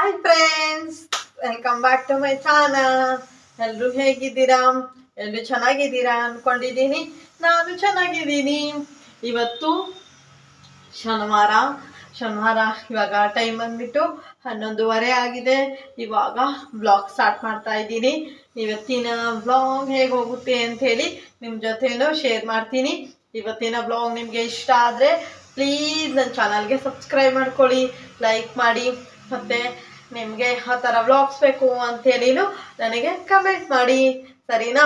Hi friends, welcome back to my channel. ಎಲ್ಲರೂ ಹೇಗಿದ್ದೀರಾ? ಎಲ್ಲರೂ ಚೆನ್ನಾಗಿದ್ದೀರಾ ಅನ್ಕೊಂಡಿದ್ದೀನಿ. ನಾನು ಚೆನ್ನಾಗಿದ್ದೀನಿ. ಇವತ್ತು ಶನಿವಾರ ಇವಾಗ ಟೈಮ್ ಬಂದ್ಬಿಟ್ಟು 11:30 ಆಗಿದೆ. ಇವಾಗ ಬ್ಲಾಗ್ ಸ್ಟಾರ್ಟ್ ಮಾಡ್ತಾ ಇದ್ದೀನಿ. ಇವತ್ತಿನ ಬ್ಲಾಗ್ ಹೇಗೆ ಹೋಗುತ್ತೆ ಅಂತ ಹೇಳಿ ನಿಮ್ಮ ಜೊತೆನೂ ಶೇರ್ ಮಾಡ್ತೀನಿ. ಇವತ್ತಿನ ಬ್ಲಾಗ್ ನಿಮಗೆ ಇಷ್ಟ ಆದರೆ ಪ್ಲೀಸ್ ನನ್ನ ಚಾನಲ್ಗೆ ಸಬ್ಸ್ಕ್ರೈಬ್ ಮಾಡ್ಕೊಳ್ಳಿ, ಲೈಕ್ ಮಾಡಿ, ಮತ್ತು ನಿಮಗೆ ಆ ಥರ ವ್ಲಾಗ್ಸ್ ಬೇಕು ಅಂತೇಳಿನೂ ನನಗೆ ಕಮೆಂಟ್ ಮಾಡಿ, ಸರಿನಾ?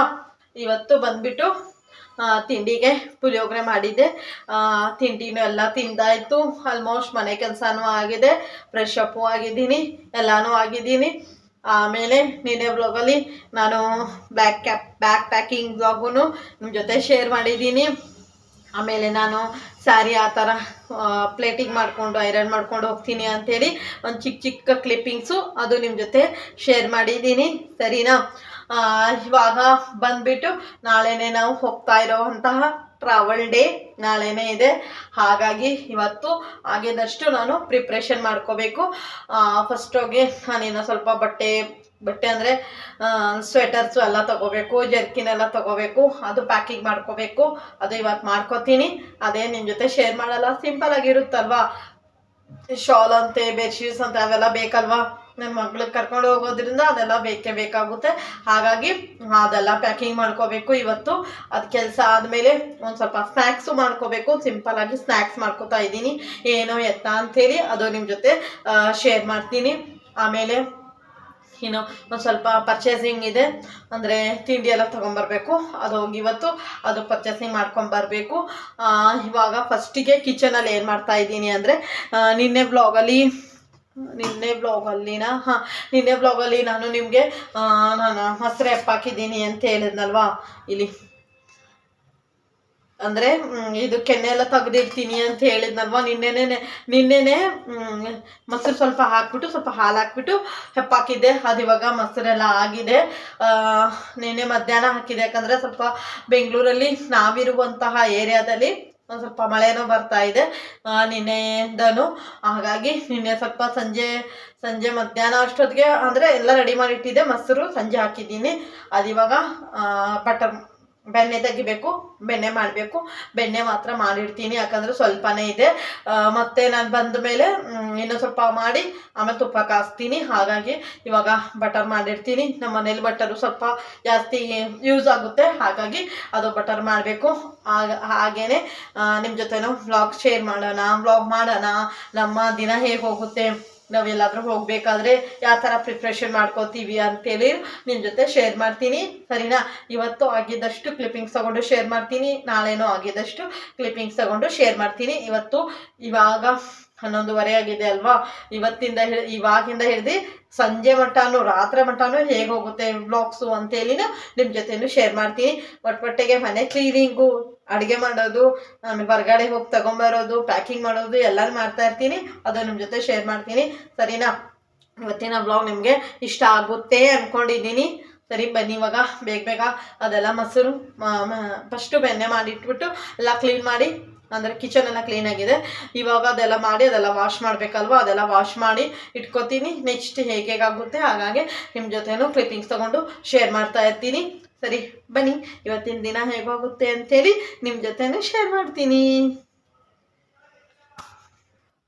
ಇವತ್ತು ಬಂದ್ಬಿಟ್ಟು ತಿಂಡಿಗೆ ಪುಳಿಯೋಗರೆ ಮಾಡಿದ್ದೆ. ತಿಂಡಿನೂ ಎಲ್ಲ ತಿಂದಾಯಿತು. ಆಲ್ಮೋಸ್ಟ್ ಮನೆ ಕೆಲಸನೂ ಆಗಿದೆ, ಫ್ರೆಶ್ ಅಪ್ಪು ಆಗಿದ್ದೀನಿ, ಎಲ್ಲನೂ ಆಗಿದ್ದೀನಿ. ಆಮೇಲೆ ನಿನ್ನೆ ಬ್ಲಾಗಲ್ಲಿ ನಾನು ಬ್ಯಾಕ್ ಪ್ಯಾಕಿಂಗ್ ಬ್ಲಾಗು ನಿಮ್ಮ ಜೊತೆ ಶೇರ್ ಮಾಡಿದ್ದೀನಿ. ಆಮೇಲೆ ನಾನು ಸ್ಯಾರಿ ಆ ಥರ ಪ್ಲೇಟಿಂಗ್ ಮಾಡಿಕೊಂಡು ಐರನ್ ಮಾಡ್ಕೊಂಡು ಹೋಗ್ತೀನಿ ಅಂಥೇಳಿ ಒಂದು ಚಿಕ್ಕ ಕ್ಲಿಪ್ಪಿಂಗ್ಸು ಅದು ನಿಮ್ಮ ಜೊತೆ ಶೇರ್ ಮಾಡಿದ್ದೀನಿ, ಸರಿನಾ? ಇವಾಗ ಬಂದ್ಬಿಟ್ಟು ನಾಳೆನೇ ನಾವು ಹೋಗ್ತಾ ಇರೋವಂತಹ ಟ್ರಾವೆಲ್ ಡೇ ನಾಳೆನೇ ಇದೆ. ಹಾಗಾಗಿ ಇವತ್ತು ಆಗಿದಷ್ಟು ನಾನು ಪ್ರಿಪ್ರೇಷನ್ ಮಾಡ್ಕೋಬೇಕು. ಫಸ್ಟ್ ಹೋಗಿ ನಾನೇನೋ ಸ್ವಲ್ಪ ಬಟ್ಟೆ ಅಂದರೆ ಸ್ವೆಟರ್ಸು ಎಲ್ಲ ತೊಗೋಬೇಕು, ಜರ್ಕಿನ್ ಎಲ್ಲ ತೊಗೋಬೇಕು, ಅದು ಪ್ಯಾಕಿಂಗ್ ಮಾಡ್ಕೋಬೇಕು. ಅದು ಇವತ್ತು ಮಾಡ್ಕೋತೀನಿ. ಅದೇ ನಿಮ್ಮ ಜೊತೆ ಶೇರ್ ಮಾಡಲ್ಲ, ಸಿಂಪಲ್ ಆಗಿರುತ್ತಲ್ವಾ. ಶಾಲ್ ಅಂತೆ, ಬೆಡ್ಶೀಟ್ಸ್ ಅಂತ ಅವೆಲ್ಲ ಬೇಕಲ್ವಾ, ನನ್ನ ಮಗಳಿಗೆ ಕರ್ಕೊಂಡು ಹೋಗೋದ್ರಿಂದ ಅದೆಲ್ಲ ಬೇಕಾಗುತ್ತೆ. ಹಾಗಾಗಿ ಅದೆಲ್ಲ ಪ್ಯಾಕಿಂಗ್ ಮಾಡ್ಕೋಬೇಕು ಇವತ್ತು. ಅದು ಕೆಲಸ ಆದಮೇಲೆ ಒಂದು ಸ್ವಲ್ಪ ಸ್ನ್ಯಾಕ್ಸು ಮಾಡ್ಕೋಬೇಕು. ಸಿಂಪಲ್ಲಾಗಿ ಸ್ನ್ಯಾಕ್ಸ್ ಮಾಡ್ಕೋತಾ ಇದ್ದೀನಿ, ಏನೋ ಎತ್ತ ಅಂಥೇಳಿ ಅದು ನಿಮ್ಮ ಜೊತೆ ಶೇರ್ ಮಾಡ್ತೀನಿ. ಆಮೇಲೆ ಇನ್ನು ಒಂದು ಸ್ವಲ್ಪ ಪರ್ಚೇಸಿಂಗ್ ಇದೆ, ಅಂದರೆ ತಿಂಡಿ ಎಲ್ಲ ತೊಗೊಂಬರ್ಬೇಕು. ಅದು ಹೋಗಿ ಇವತ್ತು ಅದು ಪರ್ಚೇಸಿಂಗ್ ಮಾಡ್ಕೊಂಬರ್ಬೇಕು. ಇವಾಗ ಫಸ್ಟಿಗೆ ಕಿಚನಲ್ಲಿ ಏನು ಮಾಡ್ತಾ ಇದ್ದೀನಿ ಅಂದರೆ ನಿನ್ನೆ ಬ್ಲಾಗಲ್ಲಿ ನಾನು ನಿಮಗೆ ನಾನು ಮೊಸರು ಹಾಕಿದ್ದೀನಿ ಅಂತ ಹೇಳಿದ್ನಲ್ವಾ, ಇಲ್ಲಿ ಅಂದರೆ ಇದು ಕೆನ್ನೆ ಎಲ್ಲ ತೆಗೆದಿಡ್ತೀನಿ ಅಂತ ಹೇಳಿದ್ನಲ್ವ. ನಿನ್ನೆನೆ ಮೊಸರು ಸ್ವಲ್ಪ ಹಾಕ್ಬಿಟ್ಟು, ಸ್ವಲ್ಪ ಹಾಲು ಹಾಕ್ಬಿಟ್ಟು ಹೆಪ್ಪಾಕಿದ್ದೆ. ಅದು ಇವಾಗ ಮೊಸರೆಲ್ಲ ಆಗಿದೆ. ನಿನ್ನೆ ಮಧ್ಯಾಹ್ನ ಹಾಕಿದೆ, ಯಾಕಂದರೆ ಸ್ವಲ್ಪ ಬೆಂಗಳೂರಲ್ಲಿ ನಾವಿರುವಂತಹ ಏರಿಯಾದಲ್ಲಿ ಒಂದು ಸ್ವಲ್ಪ ಮಳೆನೂ ಬರ್ತಾ ಇದೆ ನಿನ್ನೆಯಿಂದನೂ. ಹಾಗಾಗಿ ನಿನ್ನೆ ಸ್ವಲ್ಪ ಸಂಜೆ ಮಧ್ಯಾಹ್ನ ಅಷ್ಟೊತ್ತಿಗೆ ಅಂದರೆ ಎಲ್ಲ ರೆಡಿ ಮಾಡಿಟ್ಟಿದ್ದೆ. ಮೊಸರು ಸಂಜೆ ಹಾಕಿದ್ದೀನಿ. ಅದಿವಾಗ ಬೆಣ್ಣೆ ತೆಗಿಬೇಕು, ಬೆಣ್ಣೆ ಮಾಡಬೇಕು. ಬೆಣ್ಣೆ ಮಾತ್ರ ಮಾಡಿರ್ತೀನಿ, ಯಾಕಂದರೆ ಸ್ವಲ್ಪನೇ ಇದೆ. ಮತ್ತು ನಾನು ಬಂದ ಮೇಲೆ ಇನ್ನೂ ಸ್ವಲ್ಪ ಮಾಡಿ ಆಮೇಲೆ ತುಪ್ಪ ಕಾಯಿಸ್ತೀನಿ. ಹಾಗಾಗಿ ಇವಾಗ ಬಟರ್ ಮಾಡಿರ್ತೀನಿ. ನಮ್ಮ ಮನೇಲಿ ಬಟರು ಸ್ವಲ್ಪ ಜಾಸ್ತಿ ಯೂಸ್ ಆಗುತ್ತೆ, ಹಾಗಾಗಿ ಅದು ಬಟರ್ ಮಾಡಬೇಕು. ಹಾಗೇ ನಿಮ್ಮ ಜೊತೆನೂ ವ್ಲಾಗ್ ಮಾಡೋಣ. ನಮ್ಮ ದಿನ ಹೇಗೆ ಹೋಗುತ್ತೆ, ನಾವೆಲ್ಲಾದರೂ ಹೋಗಬೇಕಾದ್ರೆ ಯಾವ ಥರ ಪ್ರಿಪ್ರೇಷನ್ ಮಾಡ್ಕೋತೀವಿ ಅಂತೇಳಿ ನಿಮ್ಮ ಜೊತೆ ಶೇರ್ ಮಾಡ್ತೀನಿ, ಸರಿನಾ? ಇವತ್ತು ಆಗಿದ್ದಷ್ಟು ಕ್ಲಿಪ್ಪಿಂಗ್ಸ್ ತೊಗೊಂಡು ಶೇರ್ ಮಾಡ್ತೀನಿ, ನಾಳೆನೂ ಆಗಿದ್ದಷ್ಟು ಕ್ಲಿಪ್ಪಿಂಗ್ಸ್ ತೊಗೊಂಡು ಶೇರ್ ಮಾಡ್ತೀನಿ. ಇವಾಗ 11:30 ಆಗಿದೆ ಅಲ್ವಾ. ಇವಾಗಿಂದ ಹಿಡ್ದು ಸಂಜೆ ಮಟ್ಟನೂ ರಾತ್ರಿ ಮಟ್ಟನೂ ಹೇಗೆ ಹೋಗುತ್ತೆ ವ್ಲಾಗ್ಸು ಅಂತೇಳಿ ನಿಮ್ಮ ಜೊತೆನೂ ಶೇರ್ ಮಾಡ್ತೀನಿ. ಒಟ್ಟೊಟ್ಟಿಗೆ ಮನೆ ಕ್ಲೀನಿಂಗು, ಅಡುಗೆ ಮಾಡೋದು, ಆಮೇಲೆ ಹೊರಗಡೆ ಹೋಗಿ ತೊಗೊಂಬರೋದು, ಪ್ಯಾಕಿಂಗ್ ಮಾಡೋದು ಎಲ್ಲನೂ ಮಾಡ್ತಾ ಇರ್ತೀನಿ. ಅದು ನಿಮ್ಮ ಜೊತೆ ಶೇರ್ ಮಾಡ್ತೀನಿ, ಸರಿನಾ? ಇವತ್ತಿನ ವ್ಲಾಗ್ ನಿಮಗೆ ಇಷ್ಟ ಆಗುತ್ತೆ ಅಂದ್ಕೊಂಡಿದ್ದೀನಿ. ಸರಿ, ಬನ್ನಿ ಇವಾಗ ಬೇಗ ಅದೆಲ್ಲ ಮೊಸರು ಫಸ್ಟು ಬೆಣ್ಣೆ ಮಾಡಿಟ್ಬಿಟ್ಟು ಎಲ್ಲ ಕ್ಲೀನ್ ಮಾಡಿ, ಅಂದರೆ ಕಿಚನ್ ಎಲ್ಲ ಕ್ಲೀನಾಗಿದೆ. ಇವಾಗ ಅದೆಲ್ಲ ಮಾಡಿ ಅದೆಲ್ಲ ವಾಶ್ ಮಾಡಬೇಕಲ್ವ, ಅದೆಲ್ಲ ವಾಶ್ ಮಾಡಿ ಇಟ್ಕೋತೀನಿ. ನೆಕ್ಸ್ಟ್ ಹೇಗಾಗುತ್ತೆ ಹಾಗಾಗಿ ನಿಮ್ಮ ಜೊತೆನೂ ಕ್ಲಿಪ್ಪಿಂಗ್ಸ್ ತೊಗೊಂಡು ಶೇರ್ ಮಾಡ್ತಾ ಇರ್ತೀನಿ. ಸರಿ, ಬನ್ನಿ ಇವತ್ತಿನ ದಿನ ಹೇಗೋಗುತ್ತೆ ಅಂಥೇಳಿ ನಿಮ್ಮ ಜೊತೆನೂ ಶೇರ್ ಮಾಡ್ತೀನಿ.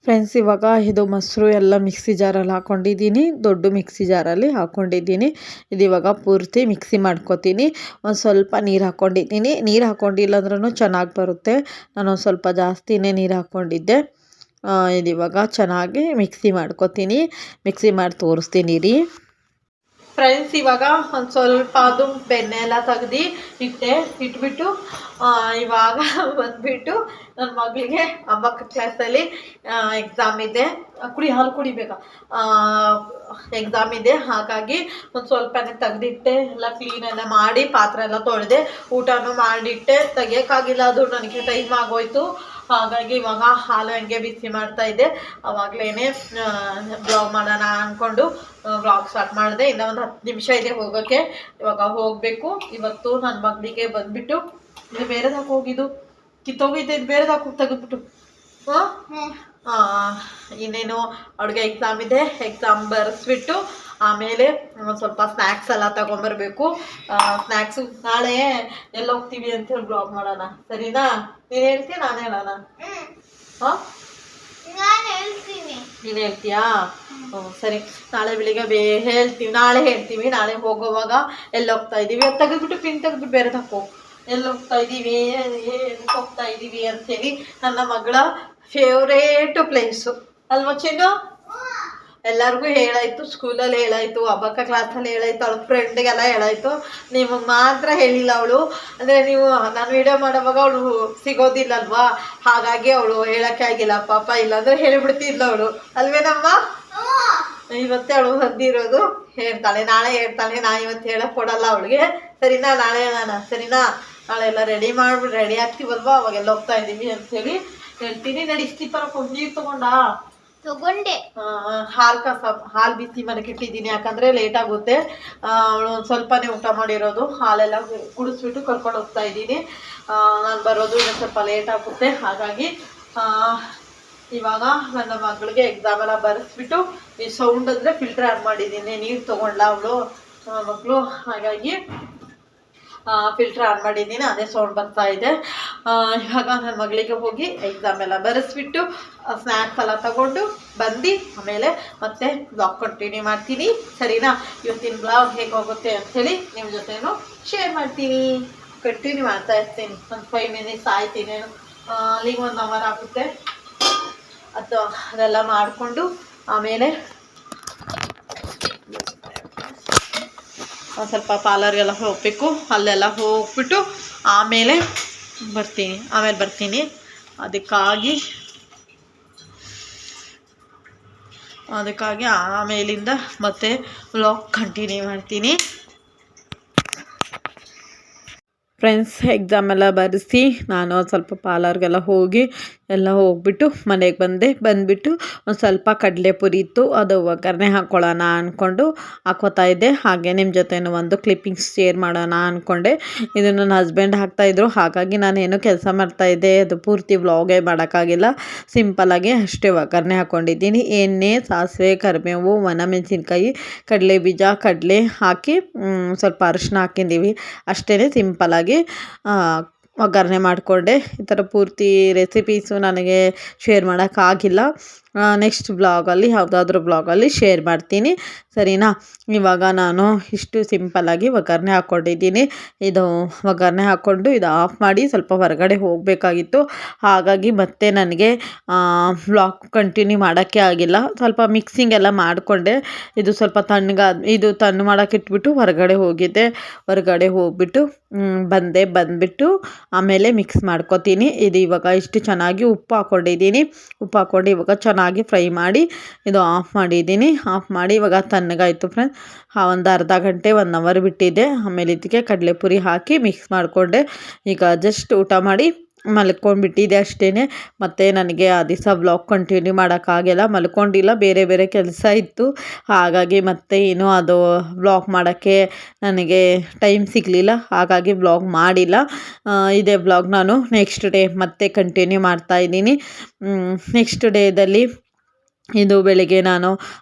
ಫ್ರೆಂಡ್ಸ್, ಇವಾಗ ಇದು ಮೊಸರು ಎಲ್ಲ ಮಿಕ್ಸಿ ಜಾರಲ್ಲಿ ಹಾಕ್ಕೊಂಡಿದ್ದೀನಿ, ದೊಡ್ಡ ಮಿಕ್ಸಿ ಜಾರಲ್ಲಿ ಹಾಕ್ಕೊಂಡಿದ್ದೀನಿ. ಇದು ಇವಾಗ ಪೂರ್ತಿ ಮಿಕ್ಸಿ ಮಾಡ್ಕೊತೀನಿ. ಒಂದು ಸ್ವಲ್ಪ ನೀರು ಹಾಕ್ಕೊಂಡಿದ್ದೀನಿ. ನೀರು ಹಾಕ್ಕೊಂಡಿಲ್ಲ ಅಂದ್ರೂ ಚೆನ್ನಾಗಿ ಬರುತ್ತೆ. ನಾನೊಂದು ಸ್ವಲ್ಪ ಜಾಸ್ತಿನೇ ನೀರು ಹಾಕ್ಕೊಂಡಿದ್ದೆ. ಇದು ಇವಾಗ ಚೆನ್ನಾಗಿ ಮಿಕ್ಸಿ ಮಾಡ್ಕೊತೀನಿ. ಮಿಕ್ಸಿ ಮಾಡಿ ತೋರಿಸ್ತೀನಿ ರೀ ಫ್ರೆಂಡ್ಸ್. ಇವಾಗ ಒಂದು ಸ್ವಲ್ಪ ಅದು ಬೆಣ್ಣೆ ಎಲ್ಲ ತೆಗ್ದು ಇಟ್ಬಿಟ್ಟು ಇವಾಗ ಬಂದ್ಬಿಟ್ಟು ನನ್ನ ಮಗಳಿಗೆ 9ನೇ ಕ್ಲಾಸಲ್ಲಿ ಎಕ್ಸಾಮ್ ಇದೆ. ಹಾಲು ಕುಡಿಬೇಕಾ, ಎಕ್ಸಾಮ್ ಇದೆ. ಹಾಗಾಗಿ ಒಂದು ಸ್ವಲ್ಪನೇ ತೆಗ್ದಿಟ್ಟೆ, ಎಲ್ಲ ಕ್ಲೀನೆಲ್ಲ ಮಾಡಿ ಪಾತ್ರೆ ಎಲ್ಲ ತೊಳೆದೆ, ಊಟನೂ ಮಾಡಿಟ್ಟೆ. ತೆಗಿಯೋಕ್ಕಾಗಿಲ್ಲ, ಅದು ನನಗೆ ಟೈಮ್ ಆಗೋಯ್ತು. ಹಾಗಾಗಿ ಇವಾಗ ಹಾಲು ಹಂಗೆ ಬಿಸಿ ಮಾಡ್ತಾ ಇದ್ದೆ. ಅವಾಗಲೇ ಬ್ಲಾಗ್ ಮಾಡೋಣ ಅಂದ್ಕೊಂಡು ಬ್ಲಾಗ್ ಸ್ಟಾರ್ಟ್ ಮಾಡಿದೆ. ಇನ್ನೂ ಒಂದು 10 ನಿಮಿಷ ಇದೆ ಹೋಗೋಕ್ಕೆ, ಇವಾಗ ಹೋಗಬೇಕು. ಇವತ್ತು ನನ್ನ ಮಗಳಿಗೆ ಬಂದುಬಿಟ್ಟು ಇದು ಬೇರೆದಾಗಿ ಹೋಗಿದ್ದು ಕಿತ್ತೋಗೈತೆ, ಇದು ಬೇರೆದಾಗಿ ತೆಗೆದ್ಬಿಟ್ಟು ಆ, ಇನ್ನೇನು ಅವ್ಳಿಗೆ ಎಕ್ಸಾಮ್ ಇದೆ, ಎಕ್ಸಾಮ್ ಬರೆಸ್ಬಿಟ್ಟು ಆಮೇಲೆ ಸ್ವಲ್ಪ ಸ್ನ್ಯಾಕ್ಸ್ ಎಲ್ಲ ತಗೊಂಬರ್ಬೇಕು. ಸ್ನ್ಯಾಕ್ಸು ನಾಳೆ ಎಲ್ಲ ಹೋಗ್ತೀವಿ ಅಂತ ಹೇಳಿ ಬ್ಲಾಗ್ ಮಾಡೋಣ, ಸರಿನಾ? ನೀನು ಹೇಳ್ತೀಯ ನಾನು ಹೇಳೋಣ? ಹಾಂ, ನೀನು ಹೇಳ್ತೀಯಾ? ಹ್ಞೂ ಸರಿ, ನಾಳೆ ಬೆಳಿಗ್ಗೆ ಹೇಳ್ತೀವಿ. ನಾಳೆ ಹೋಗೋವಾಗ ಎಲ್ಲಿ ಹೋಗ್ತಾ ಇದ್ದೀವಿ ಅದು ತೆಗೆದ್ಬಿಟ್ಟು ಪಿನ್ ತೆಗೆದ್ಬಿಟ್ಟು ಬೇರೆ ತಕ್ಕೋ, ಎಲ್ಲಿ ಹೋಗ್ತಾ ಇದ್ದೀವಿ, ಎಲ್ಲಿ ಹೋಗ್ತಾ ಇದ್ದೀವಿ ಅಂತೇಳಿ. ನನ್ನ ಮಗಳ ಫೇವ್ರೇಟ್ ಪ್ಲೇಸು ಅಲ್ವಾ ಚಿನ್ನು? ಎಲ್ಲರಿಗೂ ಹೇಳಾಯ್ತು, ಸ್ಕೂಲಲ್ಲಿ ಹೇಳಾಯ್ತು, ಅಬ್ಬಕ್ಕ ಕ್ಲಾಸಲ್ಲಿ ಹೇಳಾಯ್ತು, ಅವಳ ಫ್ರೆಂಡ್ಗೆಲ್ಲ ಹೇಳಾಯ್ತು. ನಿಮಗೆ ಮಾತ್ರ ಹೇಳಿಲ್ಲ ಅವಳು. ಅಂದರೆ ನೀವು ನಾನು ವಿಡಿಯೋ ಮಾಡೋವಾಗ ಅವಳು ಸಿಗೋದಿಲ್ಲಲ್ವಾ, ಹಾಗಾಗಿ ಅವಳು ಹೇಳೋಕ್ಕೆ ಆಗಿಲ್ಲ ಪಾಪ, ಇಲ್ಲಾಂದರೆ ಹೇಳಿಬಿಡ್ತಿದ್ಲು ಅವಳು, ಅಲ್ವೇನಮ್ಮ? ಇವತ್ತೇ ಅವಳು ಬಂದಿರೋದು, ಹೇಳ್ತಾಳೆ, ನಾಳೆ ಹೇಳ್ತಾಳೆ. ನಾನು ಇವತ್ತು ಹೇಳಕ್ಕೆ ಕೊಡಲ್ಲ ಅವಳಿಗೆ, ಸರಿನಾ? ನಾಳೆ ಹೇಳೋಣ, ಸರಿನಾ? ನಾಳೆ ಎಲ್ಲ ರೆಡಿ ಆಗ್ತೀವಲ್ವಾ, ಅವಾಗೆಲ್ಲ ಹೋಗ್ತಾ ಇದ್ದೀವಿ ಅಂಥೇಳಿ ಹೇಳ್ತೀನಿ. ನಡಿಸ್ತೀಪರ ನೀರು ತಗೊಂಡೆ. ಹಾಲು ಬಿಸಿ ಮನೆಗೆ ಇಟ್ಟಿದ್ದೀನಿ, ಯಾಕಂದರೆ ಲೇಟ್ ಆಗುತ್ತೆ. ಅವಳು ಸ್ವಲ್ಪನೇ ಊಟ ಮಾಡಿರೋದು, ಹಾಲೆಲ್ಲ ಕುಡಿಸ್ಬಿಟ್ಟು ಕರ್ಕೊಂಡು ಹೋಗ್ತಾ ಇದ್ದೀನಿ. ನಾನು ಬರೋದು ಇನ್ನೂ ಸ್ವಲ್ಪ ಲೇಟ್ ಆಗುತ್ತೆ, ಹಾಗಾಗಿ ಇವಾಗ ನನ್ನ ಮಗಳಿಗೆ ಎಕ್ಸಾಮ್ ಎಲ್ಲ ಬರೆಸ್ಬಿಟ್ಟು ಈ ಸೌಂಡ್ ಅಂದರೆ ಫಿಲ್ಟರ್ ಆನ್ ಮಾಡಿದ್ದೀನಿ. ನೀರು ತೊಗೊಂಡ್ಲ ಅವಳು ಮಕ್ಕಳು, ಹಾಗಾಗಿ ಫಿಲ್ಟರ್ ಆನ್ ಮಾಡಿದ್ದೀನಿ, ಅದೇ ಸೌಂಡ್ ಬರ್ತಾ ಇದೆ. ಇವಾಗ ನನ್ನ ಮಗಳಿಗೆ ಹೋಗಿ ಎಕ್ಸಾಮ್ ಎಲ್ಲ ಬರೆಸ್ಬಿಟ್ಟು ಸ್ನ್ಯಾಕ್ಸ್ ಎಲ್ಲ ತಗೊಂಡು ಬಂದು ಆಮೇಲೆ ಮತ್ತೆ ಬ್ಲಾಗ್ ಕಂಟಿನ್ಯೂ ಮಾಡ್ತೀನಿ, ಸರಿನಾ? ಇವತ್ತಿನ ಬ್ಲಾಗ್ ಹೇಗೆ ಹೋಗುತ್ತೆ ಅಂಥೇಳಿ ನಿಮ್ಮ ಜೊತೆನೂ ಶೇರ್ ಮಾಡ್ತೀನಿ. ಕಂಟಿನ್ಯೂ ಮಾಡ್ತಾ ಇರ್ತೀನಿ. ಒಂದು 5 ಮಿನಿಟ್ಸ್ ಆಯ್ತೀನಿ, ಅಲ್ಲಿಗೆ 1 ಅವರ್ ಆಗುತ್ತೆ. ಅದೆಲ್ಲ ಮಾಡಿಕೊಂಡು ಆಮೇಲೆ ಒಂದು ಸ್ವಲ್ಪ ಪಾರ್ಲರ್ಗೆಲ್ಲ ಹೋಗಬೇಕು, ಅಲ್ಲೆಲ್ಲ ಹೋಗ್ಬಿಟ್ಟು ಆಮೇಲೆ ಬರ್ತೀನಿ. ಅದಕ್ಕಾಗಿ ಆಮೇಲಿಂದ ಮತ್ತೆ ವ್ಲಾಗ್ ಕಂಟಿನ್ಯೂ ಮಾಡ್ತೀನಿ. ಫ್ರೆಂಡ್ಸ್, ಎಕ್ಸಾಮ್ ಎಲ್ಲ ಬರೆಸಿ ನಾನು ಸ್ವಲ್ಪ ಪಾರ್ಲರ್ಗೆಲ್ಲ ಹೋಗ್ಬಿಟ್ಟು ಮನೆಗೆ ಬಂದುಬಿಟ್ಟು ಒಂದು ಸ್ವಲ್ಪ ಕಡಲೆಪುರಿ ಇತ್ತು, ಅದು ಒಗ್ಗರಣೆ ಹಾಕ್ಕೊಳ್ಳೋಣ ಅಂದ್ಕೊಂಡು ಹಾಕ್ಕೋತಾ ಇದ್ದೆ. ಹಾಗೆ ನಿಮ್ಮ ಜೊತೆನೂ ಒಂದು ಕ್ಲಿಪ್ಪಿಂಗ್ಸ್ ಶೇರ್ ಮಾಡೋಣ ಅಂದ್ಕೊಂಡೆ. ಇದು ನನ್ನ ಹಸ್ಬೆಂಡ್ ಹಾಕ್ತಾಯಿದ್ರು, ಹಾಗಾಗಿ ನಾನೇನು ಕೆಲಸ ಮಾಡ್ತಾಯಿದ್ದೆ, ಅದು ಪೂರ್ತಿ ವ್ಲಾಗೇ ಮಾಡೋಕ್ಕಾಗಿಲ್ಲ. ಸಿಂಪಲ್ಲಾಗಿ ಅಷ್ಟೇ ಒಗ್ಗರಣೆ ಹಾಕ್ಕೊಂಡಿದ್ದೀನಿ. ಎಣ್ಣೆ, ಸಾಸಿವೆ, ಕರಿಬೇವು, ಒಣಮೆಣಸಿನ್ಕಾಯಿ, ಕಡಲೆ ಬೀಜ, ಕಡಲೆ ಹಾಕಿ ಸ್ವಲ್ಪ ಅರಿಶಿನ ಹಾಕಿದ್ದೀವಿ, ಅಷ್ಟೇ ಸಿಂಪಲ್ಲಾಗಿ ಒಗ್ಗರಣೆ ಮಾಡಿಕೊಂಡೆ. ಈ ಥರ ಪೂರ್ತಿ ರೆಸಿಪೀಸು ನನಗೆ ಶೇರ್ ಮಾಡೋಕ್ಕಾಗಿಲ್ಲ. ನೆಕ್ಸ್ಟ್ ಬ್ಲಾಗಲ್ಲಿ ಯಾವುದಾದ್ರೂ ಬ್ಲಾಗಲ್ಲಿ ಶೇರ್ ಮಾಡ್ತೀನಿ, ಸರಿನಾ? ಇವಾಗ ನಾನು ಇಷ್ಟು ಸಿಂಪಲ್ಲಾಗಿ ಒಗ್ಗರಣೆ ಹಾಕ್ಕೊಂಡಿದ್ದೀನಿ. ಇದು ಒಗ್ಗರಣೆ ಹಾಕ್ಕೊಂಡು ಇದು ಆಫ್ ಮಾಡಿ ಸ್ವಲ್ಪ ಹೊರಗಡೆ ಹೋಗಬೇಕಾಗಿತ್ತು, ಹಾಗಾಗಿ ಮತ್ತೆ ನನಗೆ ಬ್ಲಾಗ್ ಕಂಟಿನ್ಯೂ ಮಾಡೋಕ್ಕೆ ಆಗಿಲ್ಲ. ಸ್ವಲ್ಪ ಮಿಕ್ಸಿಂಗ್ ಎಲ್ಲ ಮಾಡಿಕೊಂಡೆ. ಇದು ಸ್ವಲ್ಪ ತಣ್ಣು ಮಾಡೋಕ್ಕೆ ಇಟ್ಬಿಟ್ಟು ಹೊರಗಡೆ ಹೋಗಿಬಿಟ್ಟು ಬಂದುಬಿಟ್ಟು ಆಮೇಲೆ ಮಿಕ್ಸ್ ಮಾಡ್ಕೊತೀನಿ. ಇದು ಇವಾಗ ಇಷ್ಟು ಚೆನ್ನಾಗಿ ಉಪ್ಪು ಹಾಕ್ಕೊಂಡು ಇವಾಗ ಚೆನ್ನಾಗಿ ಫ್ರೈ ಮಾಡಿ ಇದು ಆಫ್ ಮಾಡಿ ಇವಾಗ ತಣ್ಣಗಾಯಿತು ಫ್ರೆಂಡ್ಸ್. ಒಂದು ಅರ್ಧ ಗಂಟೆ 1 ಅವರ್ ಬಿಟ್ಟಿದ್ದೆ. ಆಮೇಲೆ ಇದಕ್ಕೆ ಕಡಲೆಪುರಿ ಹಾಕಿ ಮಿಕ್ಸ್ ಮಾಡಿಕೊಂಡೆ. ಈಗ ಜಸ್ಟ್ ಊಟ ಮಾಡಿ ಮಲ್ಕೊಂಡ್ಬಿಟ್ಟಿದ್ದೆ ಅಷ್ಟೇ. ಮತ್ತು ನನಗೆ ಆ ದಿವಸ ವ್ಲಾಗ್ ಕಂಟಿನ್ಯೂ ಮಾಡೋಕ್ಕಾಗಿಲ್ಲ, ಮಲ್ಕೊಂಡಿಲ್ಲ, ಬೇರೆ ಕೆಲಸ ಇತ್ತು, ಹಾಗಾಗಿ ಮತ್ತೆ ಏನು ಅದು ವ್ಲಾಗ್ ಮಾಡೋಕ್ಕೆ ನನಗೆ ಟೈಮ್ ಸಿಗಲಿಲ್ಲ, ಹಾಗಾಗಿ ವ್ಲಾಗ್ ಮಾಡಿಲ್ಲ. ಇದೇ ವ್ಲಾಗ್ ನಾನು ನೆಕ್ಸ್ಟ್ ಡೇ ಮತ್ತೆ ಕಂಟಿನ್ಯೂ ಮಾಡ್ತಾಯಿದ್ದೀನಿ. ನೆಕ್ಸ್ಟ್ ಡೇದಲ್ಲಿ ಇದು ಬೆಳಿಗ್ಗೆ ನಾನು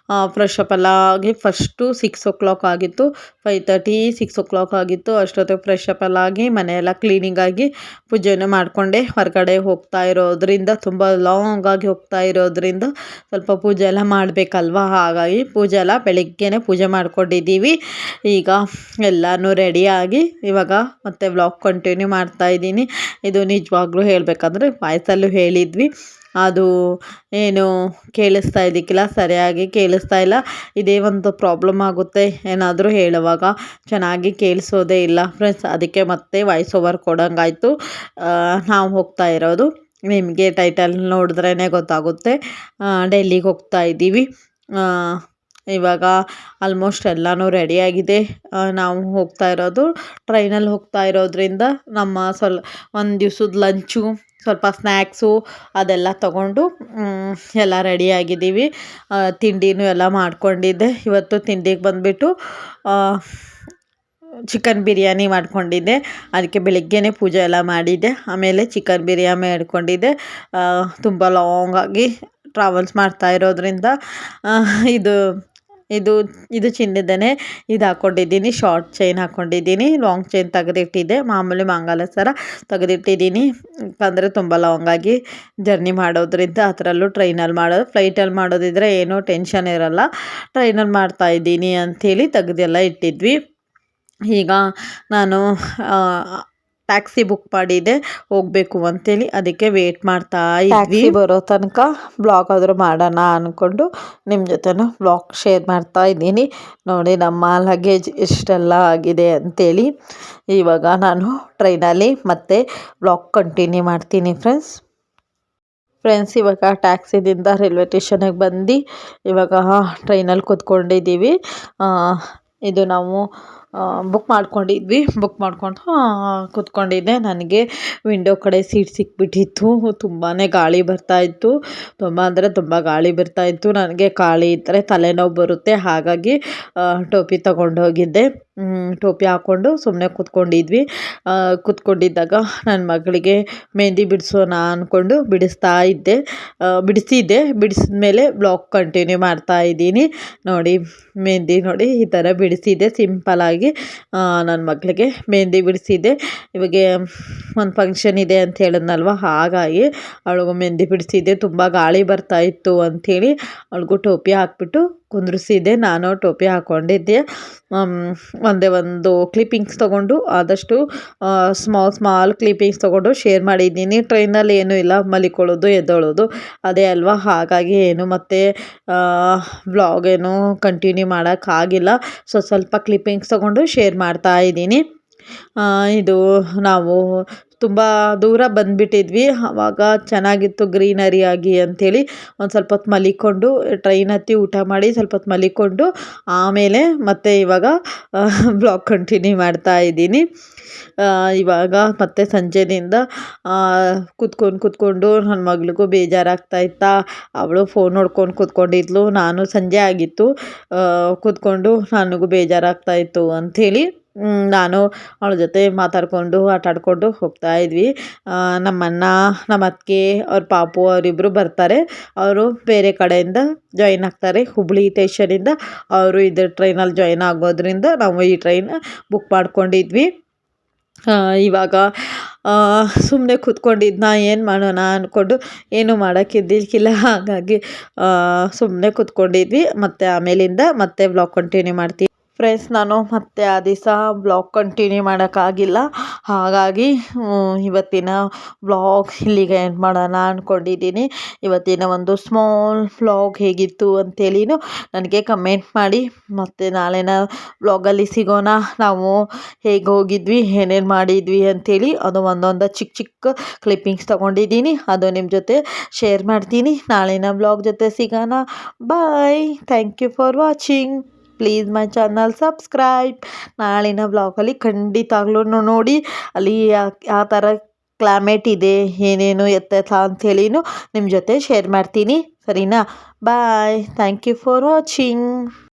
ಫ್ರೆಶ್ ಅಪ್ ಎಲ್ಲ ಆಗಿ ಫಸ್ಟು 6 o'clock ಆಗಿತ್ತು, 5:30 6 o'clock ಆಗಿತ್ತು. ಅಷ್ಟೊತ್ತಿಗೆ ಫ್ರೆಶ್ ಅಪ್ ಎಲ್ಲ ಆಗಿ ಮನೆಯೆಲ್ಲ ಕ್ಲೀನಿಂಗಾಗಿ ಪೂಜೆನೂ ಮಾಡಿಕೊಂಡೆ. ಹೊರಗಡೆ ಹೋಗ್ತಾ ಇರೋದ್ರಿಂದ, ತುಂಬ ಲಾಂಗಾಗಿ ಹೋಗ್ತಾ ಇರೋದ್ರಿಂದ ಸ್ವಲ್ಪ ಪೂಜೆ ಎಲ್ಲ ಮಾಡಬೇಕಲ್ವ, ಹಾಗಾಗಿ ಪೂಜೆ ಎಲ್ಲ ಬೆಳಗ್ಗೆನೇ ಪೂಜೆ ಮಾಡ್ಕೊಂಡಿದ್ದೀವಿ. ಈಗ ಎಲ್ಲನೂ ರೆಡಿಯಾಗಿ ಇವಾಗ ಮತ್ತೆ ವ್ಲಾಗ್ ಕಂಟಿನ್ಯೂ ಮಾಡ್ತಾಯಿದ್ದೀನಿ. ಇದು ನಿಜವಾಗ್ಲೂ ಹೇಳಬೇಕಂದ್ರೆ ವಾಯ್ಸಲ್ಲೂ ಹೇಳಿದ್ವಿ, ಅದು ಏನು ಕೇಳಿಸ್ತಾ ಇದಕ್ಕಿಲ್ಲ, ಸರಿಯಾಗಿ ಕೇಳಿಸ್ತಾ ಇಲ್ಲ. ಇದೇ ಒಂದು ಪ್ರಾಬ್ಲಮ್ ಆಗುತ್ತೆ, ಏನಾದರೂ ಹೇಳುವಾಗ ಚೆನ್ನಾಗಿ ಕೇಳಿಸೋದೇ ಇಲ್ಲ ಫ್ರೆಂಡ್ಸ್. ಅದಕ್ಕೆ ಮತ್ತೆ ವಾಯ್ಸ್ ಓವರ್ ಕೊಡೋಂಗಾಯ್ತು. ನಾವು ಹೋಗ್ತಾ ಇರೋದು ನಿಮಗೆ ಟೈಟಲ್ ನೋಡಿದ್ರೇ ಗೊತ್ತಾಗುತ್ತೆ, ಡೆಲ್ಲಿಗೆ ಹೋಗ್ತಾ ಇದ್ದೀವಿ. ಇವಾಗ ಆಲ್ಮೋಸ್ಟ್ ಎಲ್ಲನೂ ರೆಡಿಯಾಗಿದೆ. ನಾವು ಹೋಗ್ತಾ ಇರೋದು ಟ್ರೈನಲ್ಲಿ ಹೋಗ್ತಾ ಇರೋದ್ರಿಂದ ನಮ್ಮ ಒಂದು ದಿವ್ಸದ ಲಂಚು, ಸ್ವಲ್ಪ ಸ್ನ್ಯಾಕ್ಸು ಅದೆಲ್ಲ ತಗೊಂಡು ಎಲ್ಲ ರೆಡಿಯಾಗಿದ್ದೀವಿ. ತಿಂಡಿನೂ ಎಲ್ಲ ಮಾಡ್ಕೊಂಡಿದ್ದೆ. ಇವತ್ತು ತಿಂಡಿಗೆ ಬಂದುಬಿಟ್ಟು ಚಿಕನ್ ಬಿರಿಯಾನಿ ಮಾಡ್ಕೊಂಡಿದ್ದೆ, ಅದಕ್ಕೆ ಬೆಳಗ್ಗೆನೇ ಪೂಜೆ ಎಲ್ಲ ಮಾಡಿದ್ದೆ. ಆಮೇಲೆ ಚಿಕನ್ ಬಿರಿಯಾನಿ ಮಾಡ್ಕೊಂಡಿದ್ದೆ. ತುಂಬ ಲಾಂಗಾಗಿ ಟ್ರಾವೆಲ್ಸ್ ಮಾಡ್ತಾ ಇರೋದ್ರಿಂದ ಇದು ಇದು ಇದು ಚಿನ್ನದನೇ ಇದು ಹಾಕ್ಕೊಂಡಿದ್ದೀನಿ, ಶಾರ್ಟ್ ಚೈನ್ ಹಾಕ್ಕೊಂಡಿದ್ದೀನಿ, ಲಾಂಗ್ ಚೈನ್ ತೆಗೆದಿಟ್ಟಿದ್ದೆ, ಮಾಮೂಲಿ ಮಂಗಲ ಸರ ತೆಗೆದಿಟ್ಟಿದ್ದೀನಿ. ಯಾಕಂದರೆ ತುಂಬ ಲಾಂಗಾಗಿ ಜರ್ನಿ ಮಾಡೋದ್ರಿಂದ ಅದರಲ್ಲೂ ಫ್ಲೈಟಲ್ಲಿ ಮಾಡೋದಿದ್ರೆ ಏನೂ ಟೆನ್ಷನ್ ಇರಲ್ಲ. ಟ್ರೈನಲ್ಲಿ ಮಾಡ್ತಾಯಿದ್ದೀನಿ ಅಂಥೇಳಿ ತೆಗೆದೆಲ್ಲ ಇಟ್ಟಿದ್ವಿ. ಈಗ ನಾನು ಟ್ಯಾಕ್ಸಿ ಬುಕ್ ಮಾಡಿದ್ದೆ ಹೋಗಬೇಕು ಅಂತೇಳಿ, ಅದಕ್ಕೆ ವೇಟ್ ಮಾಡ್ತಾ ಇದ್ವಿ. ಬರೋ ತನಕ ಬ್ಲಾಗ್ ಆದರೂ ಮಾಡೋಣ ಅಂದ್ಕೊಂಡು ನಿಮ್ಮ ಜೊತೆನೂ ಬ್ಲಾಗ್ ಶೇರ್ ಮಾಡ್ತಾ ಇದ್ದೀನಿ. ನೋಡಿ ನಮ್ಮ ಲಗೇಜ್ ಎಷ್ಟೆಲ್ಲ ಆಗಿದೆ ಅಂಥೇಳಿ. ಇವಾಗ ನಾನು ಟ್ರೈನಲ್ಲಿ ಮತ್ತೆ ಬ್ಲಾಗ್ ಕಂಟಿನ್ಯೂ ಮಾಡ್ತೀನಿ ಫ್ರೆಂಡ್ಸ್. ಇವಾಗ ಟ್ಯಾಕ್ಸಿದಿಂದ ರೈಲ್ವೆ ಸ್ಟೇಷನಿಗೆ ಬಂದು ಇವಾಗ ಟ್ರೈನಲ್ಲಿ ಕೂತ್ಕೊಂಡಿದ್ದೀವಿ. ಇದು ನಾವು ಬುಕ್ ಮಾಡ್ಕೊಂಡು ಕೂತ್ಕೊಂಡಿದ್ದೆ. ನನಗೆ ವಿಂಡೋ ಕಡೆ ಸೀಟ್ ಸಿಕ್ಬಿಟ್ಟಿತ್ತು. ತುಂಬಾ ಗಾಳಿ ಬರ್ತಾಯಿತ್ತು, ತುಂಬ ಅಂದರೆ ತುಂಬ ಗಾಳಿ ಬರ್ತಾಯಿತ್ತು. ನನಗೆ ಗಾಳಿ ಇದ್ದರೆ ತಲೆನೋವು ಬರುತ್ತೆ, ಹಾಗಾಗಿ ಟೋಪಿ ತಗೊಂಡೋಗಿದ್ದೆ. ಟೋಪಿ ಹಾಕ್ಕೊಂಡು ಸುಮ್ಮನೆ ಕೂತ್ಕೊಂಡಿದ್ದಾಗ ನನ್ನ ಮಗಳಿಗೆ ಮೆಹಂದಿ ಬಿಡಿಸೋಣ ಅಂದ್ಕೊಂಡು ಬಿಡಿಸಿದ್ಮೇಲೆ ಬ್ಲಾಗ್ ಕಂಟಿನ್ಯೂ ಮಾಡ್ತಾಯಿದ್ದೀನಿ. ನೋಡಿ ಮೆಹಂದಿ ನೋಡಿ ಈ ಥರ ಬಿಡಿಸಿದ್ದೆ ಸಿಂಪಲಾಗಿ. ನನ್ನ ಮಗಳಿಗೆ ಮೆಹಂದಿ ಬಿಡಿಸಿದ್ದೆ. ಇವಾಗ ಒಂದು ಫಂಕ್ಷನ್ ಇದೆ ಅಂತ ಹೇಳಿದ್ನಲ್ವ, ಹಾಗಾಗಿ ಅವಳಿಗೂ ಮೆಹಂದಿ ಬಿಡಿಸಿದ್ದೆ. ತುಂಬ ಗಾಳಿ ಬರ್ತಾಯಿತ್ತು ಅಂಥೇಳಿ ಅವಳಿಗೂ ಟೋಪಿ ಹಾಕ್ಬಿಟ್ಟು ಕುಂದ್ರಿಸಿದ್ದೆ. ನಾನು ಟೋಪಿ ಹಾಕ್ಕೊಂಡಿದ್ದೆ. ಒಂದೇ ಒಂದು ಕ್ಲಿಪ್ಪಿಂಗ್ಸ್ ತೊಗೊಂಡು, ಆದಷ್ಟು ಸ್ಮಾಲ್ ಕ್ಲಿಪ್ಪಿಂಗ್ಸ್ ತೊಗೊಂಡು ಶೇರ್ ಮಾಡಿದ್ದೀನಿ. ಟ್ರೈನಲ್ಲಿ ಏನೂ ಇಲ್ಲ, ಮಲಿಕೊಳ್ಳೋದು ಎದ್ದೇಳೋದು ಅದೇ ಅಲ್ವಾ, ಹಾಗಾಗಿ ಏನು ಮತ್ತೆ ವ್ಲಾಗ್ ಏನು ಕಂಟಿನ್ಯೂ ಮಾಡೋಕ್ಕಾಗಿಲ್ಲ. ಸ್ವಲ್ಪ ಕ್ಲಿಪ್ಪಿಂಗ್ಸ್ ತೊಗೊಂಡು ಶೇರ್ ಮಾಡ್ತಾ ಇದ್ದೀನಿ. ಇದು ನಾವು ತುಂಬ ದೂರ ಬಂದುಬಿಟ್ಟಿದ್ವಿ. ಆವಾಗ ಚೆನ್ನಾಗಿತ್ತು ಗ್ರೀನರಿ ಆಗಿ ಅಂಥೇಳಿ ಒಂದು ಸ್ವಲ್ಪ ಹೊತ್ತು ಮಲಿಕೊಂಡು, ಟ್ರೈನ್ ಹತ್ತಿ ಊಟ ಮಾಡಿ ಸ್ವಲ್ಪ ಹೊತ್ತು ಮಲಿಕೊಂಡು ಆಮೇಲೆ ಮತ್ತೆ ಇವಾಗ ಬ್ಲಾಗ್ ಕಂಟಿನ್ಯೂ ಮಾಡ್ತಾ ಇದ್ದೀನಿ. ಇವಾಗ ಮತ್ತೆ ಸಂಜೆಯಿಂದ ಕೂತ್ಕೊಂಡು ನನ್ನ ಮಗಳಿಗೂ ಬೇಜಾರಾಗ್ತಾಯಿತ್ತಾ, ಅವಳು ಫೋನ್ ನೋಡ್ಕೊಂಡು ಕೂತ್ಕೊಂಡಿದ್ಲು. ನಾನು ಸಂಜೆ ಆಗಿತ್ತು ಕೂತ್ಕೊಂಡು ನನಗೂ ಬೇಜಾರಾಗ್ತಾಯಿತ್ತು ಅಂಥೇಳಿ ನಾನು ಅವಳ ಜೊತೆ ಮಾತಾಡಿಕೊಂಡು ಆಟಾಡಿಕೊಂಡು ಹೋಗ್ತಾ ಇದ್ವಿ. ನಮ್ಮಣ್ಣ, ನಮ್ಮ ಅತ್ತಿಗೆ, ಅವ್ರ ಪಾಪು ಅವರಿಬ್ಬರು ಬರ್ತಾರೆ. ಅವರು ಬೇರೆ ಕಡೆಯಿಂದ ಜಾಯಿನ್ ಆಗ್ತಾರೆ, ಹುಬ್ಳಿ ಸ್ಟೇಷನಿಂದ. ಅವರು ಇದೇ ಟ್ರೈನಲ್ಲಿ ಜಾಯಿನ್ ಆಗೋದ್ರಿಂದ ನಾವು ಈ ಟ್ರೈನ್ ಬುಕ್ ಮಾಡ್ಕೊಂಡಿದ್ವಿ. ಇವಾಗ ಸುಮ್ಮನೆ ಕೂತ್ಕೊಂಡಿದ್ನ, ಏನು ಮಾಡೋಣ ಅಂದ್ಕೊಂಡು ಏನೂ ಮಾಡೋಕ್ಕಿದ್ದಿಲ್ಲ, ಹಾಗಾಗಿ ಸುಮ್ಮನೆ ಕೂತ್ಕೊಂಡಿದ್ವಿ. ಮತ್ತು ಆಮೇಲಿಂದ ಮತ್ತೆ ವ್ಲಾಗ್ ಕಂಟಿನ್ಯೂ ಮಾಡ್ತೀವಿ ಫ್ರೆಂಡ್ಸ್. ನಾನು ಮತ್ತೆ ಆ ದಿವಸ ಬ್ಲಾಗ್ ಕಂಟಿನ್ಯೂ ಮಾಡೋಕ್ಕಾಗಿಲ್ಲ, ಹಾಗಾಗಿ ಇವತ್ತಿನ ಬ್ಲಾಗ್ ಇಲ್ಲಿಗೆ ಎಂಡ್ ಮಾಡೋಣ ಅಂದ್ಕೊಂಡಿದ್ದೀನಿ. ಇವತ್ತಿನ ಒಂದು ಸ್ಮಾಲ್ ಬ್ಲಾಗ್ ಹೇಗಿತ್ತು ಅಂತೇಳಿನೂ ನನಗೆ ಕಮೆಂಟ್ ಮಾಡಿ. ಮತ್ತು ನಾಳಿನ ಬ್ಲಾಗಲ್ಲಿ ಸಿಗೋಣ. ನಾವು ಹೇಗೆ ಹೋಗಿದ್ವಿ, ಏನೇನು ಮಾಡಿದ್ವಿ ಅಂಥೇಳಿ ಅದು ಒಂದೊಂದು ಚಿಕ್ಕ ಕ್ಲಿಪ್ಪಿಂಗ್ಸ್ ತೊಗೊಂಡಿದ್ದೀನಿ, ಅದು ನಿಮ್ಮ ಜೊತೆ ಶೇರ್ ಮಾಡ್ತೀನಿ. ನಾಳಿನ ಬ್ಲಾಗ್ ಜೊತೆ ಸಿಗೋಣ. Bye. Thank you for watching. Please my channel subscribe. ನಾಳಿನ ಬ್ಲಾಗಲ್ಲಿ ಖಂಡಿತವಾಗ್ಲೂ ನೋಡಿ, ಅಲ್ಲಿ ಯಾವ ಥರ ಕ್ಲೈಮೇಟ್ ಇದೆ, ಏನೇನು ಎತ್ತ ಅಂಥೇಳಿನೂ ನಿಮ್ಮ ಜೊತೆ ಶೇರ್ ಮಾಡ್ತೀನಿ, ಸರಿನಾ? Bye. Thank you for watching.